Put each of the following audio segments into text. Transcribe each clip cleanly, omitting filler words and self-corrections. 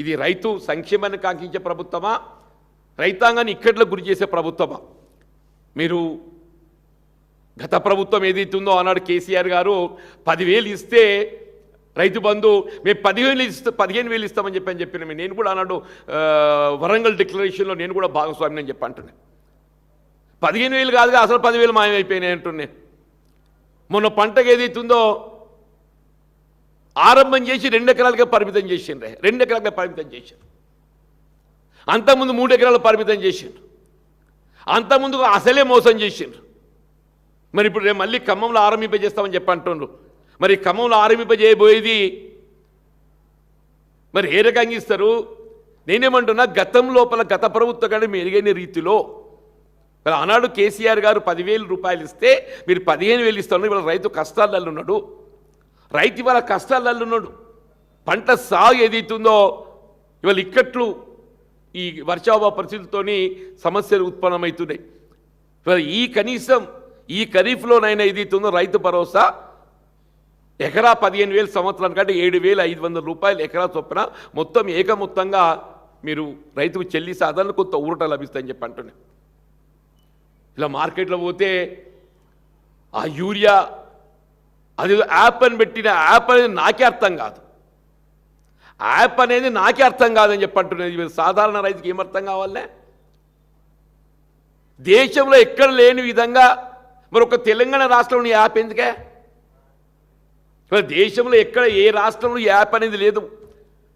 ఇది రైతు సంక్షేమాన్ని కాంక్షించే ప్రభుత్వమా, రైతాంగాన్ని ఇక్కట్లకు గురి చేసే ప్రభుత్వమా? మీరు గత ప్రభుత్వం ఏదైతుందో ఆనాడు కేసీఆర్ గారు 10,000 ఇస్తే రైతు బంధు మేము 15,000 ఇస్తామని చెప్పిన నేను కూడా ఆనాడు వరంగల్ డిక్లరేషన్లో నేను కూడా భాగస్వామిని అని చెప్పి అంటున్నాను. 15,000 కాదుగా అసలు 10,000 మాయమైపోయినాయి అంటున్నాను. మొన్న పంటకు ఏదైతుందో ఆరంభం చేసి 2 ఎకరాలకే పరిమితం చేసిండ్రే, 2 ఎకరాలకే పరిమితం చేశారు. అంతకుముందు 3 ఎకరాలు పరిమితం చేసిండ్రు, అంతకుముందు అసలే మోసం చేసిండ్రు. మరి ఇప్పుడు రేపు మళ్ళీ ఖమ్మంలో ఆరంభింపజేస్తామని చెప్పి అంటుండ్రు. మరి ఖమ్మంలో ఆరంభింపజేయబోయేది మరి ఏ రకంగా ఇస్తారు? నేనేమంటున్నా, గతం లోపల గత ప్రభుత్వం కానీ మెరుగైన రీతిలో మరి ఆనాడు కేసీఆర్ గారు 10,000 రూపాయలు ఇస్తే మీరు 15,000 ఇస్తాను. ఇవాళ రైతు కష్టాలలో ఉన్నాడు, రైతు ఇవాళ కష్టాలలో ఉన్నాడు. పంట సాగు ఏదైతుందో ఇవాళ ఇక్కట్లు ఈ వర్షాభావ పరిస్థితులతోని సమస్యలు ఉత్పన్నమవుతున్నాయి. ఇవాళ కనీసం ఈ ఖరీఫ్లోనైనా ఏదైతుందో రైతు భరోసా ఎకరా 15,000 సంవత్సరాల కంటే 7,500 రూపాయలు ఎకరా చొప్పున మొత్తం ఏకమొత్తంగా మీరు రైతుకు చెల్లి సాధారణ కొంత ఊరట లభిస్తాయని చెప్పి అంటున్నాను. ఇలా మార్కెట్లో పోతే ఆ యూరియా అది యాప్ అని పెట్టిన యాప్ అనేది నాకే అర్థం కాదు, యాప్ అనేది నాకే అర్థం కాదని చెప్పి అంటున్నది. సాధారణ రైతుకి ఏమర్థం కావాలనే? దేశంలో ఎక్కడ లేని విధంగా మరి ఒక తెలంగాణ రాష్ట్రంలో యాప్ ఎందుకే? దేశంలో ఎక్కడ ఏ రాష్ట్రంలో యాప్ అనేది లేదు.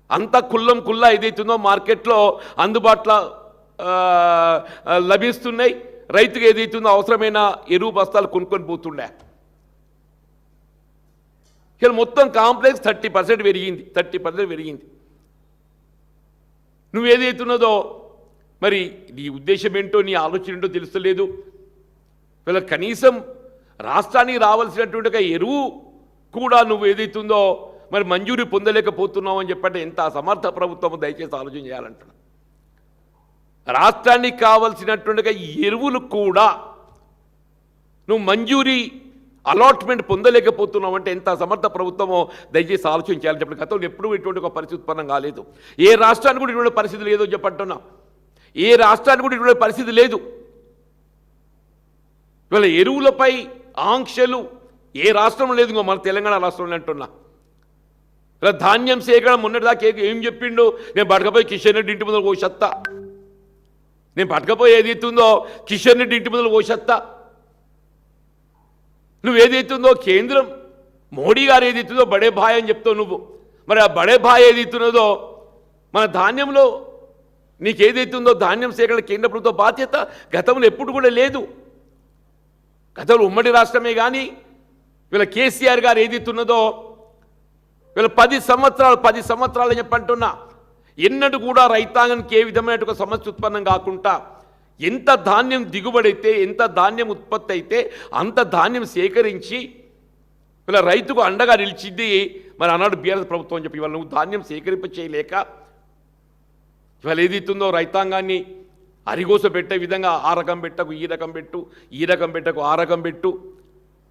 అంత కుల్లా ఏదైతుందో మార్కెట్లో అందుబాటులో లభిస్తున్నాయి. రైతుకు ఏదైతుందో అవసరమైన ఎరువు బస్తాలు కొనుక్కొని పోతుండే. ఇలా మొత్తం కాంప్లెక్స్ 30% పెరిగింది, 30% పెరిగింది. నువ్వు ఏదైతున్నదో మరి నీ ఉద్దేశం ఏంటో, నీ ఆలోచన ఏంటో తెలుస్తలేదు. వీళ్ళ కనీసం రాష్ట్రానికి రావాల్సినటువంటి ఒక ఎరువు కూడా నువ్వు ఏదైతుందో మరి మంజూరీ పొందలేకపోతున్నావు అని చెప్పంటే ఎంత అసమర్థ ప్రభుత్వం, దయచేసి ఆలోచన చేయాలంటున్నా. రాష్ట్రానికి కావలసినటువంటి ఎరువులు కూడా నువ్వు మంజూరీ అలాట్మెంట్ పొందలేకపోతున్నావు అంటే ఎంత అసమర్థ ప్రభుత్వమో దయచేసి ఆలోచన చేయాలని చెప్పండి. గతంలో ఎప్పుడూ ఇటువంటి ఒక పరిస్థితి ఉత్పన్నం కాలేదు. ఏ రాష్ట్రానికి కూడా ఇటువంటి పరిస్థితి లేదో చెప్పంటున్నా. ఏ రాష్ట్రానికి కూడా ఇటువంటి పరిస్థితి లేదు. ఇవాళ ఎరువులపై ఆంక్షలు ఏ రాష్ట్రంలో లేదు, మన తెలంగాణ రాష్ట్రంలో అంటున్నా. ఇలా ధాన్యం సేకరణ మొన్నటిదాకా ఏం చెప్పిండు, నేను పడకపోయి కిషన్ రెడ్డి ఇంటి ముందు పోషత్తా, నేను పట్టకపోయి ఏదైతుందో కిషన్ రెడ్డి ఇంటి ముందు పోషత్తా. నువ్వు ఏదైతుందో కేంద్రం మోడీ గారు ఏదైతుందో బడే భాయ్ అని చెప్తావు నువ్వు. మరి ఆ బడే భాయ్ ఏదైతున్నదో మన ధాన్యంలో నీకేదైతుందో ధాన్యం సేకరణ కేంద్ర ప్రభుత్వ బాధ్యత గతంలో ఎప్పుడు కూడా లేదు. గతంలో ఉమ్మడి రాష్ట్రమే కానీ వీళ్ళ కేసీఆర్ గారు ఏదైతున్నదో వీళ్ళ 10 సంవత్సరాలు చెప్పంటున్నా ఎన్నడూ కూడా రైతాంగానికి ఏ విధమైన ఒక సమస్య ఉత్పన్నం కాకుండా ఎంత ధాన్యం దిగుబడి అయితే, ఎంత ధాన్యం ఉత్పత్తి అయితే అంత ధాన్యం సేకరించి వీళ్ళ రైతుకు అండగా నిలిచింది మరి ఆనాడు బీఆర్ఎస్ ప్రభుత్వం అని చెప్పి. ఇవాళ నువ్వు ధాన్యం సేకరింప చేయలేక ఇవాళ ఏదైతుందో రైతాంగాన్ని అరిగోస పెట్టే విధంగా ఆ రకం పెట్టకు, ఈ రకం పెట్టు, ఈ రకం పెట్టకు, ఆ రకం పెట్టు,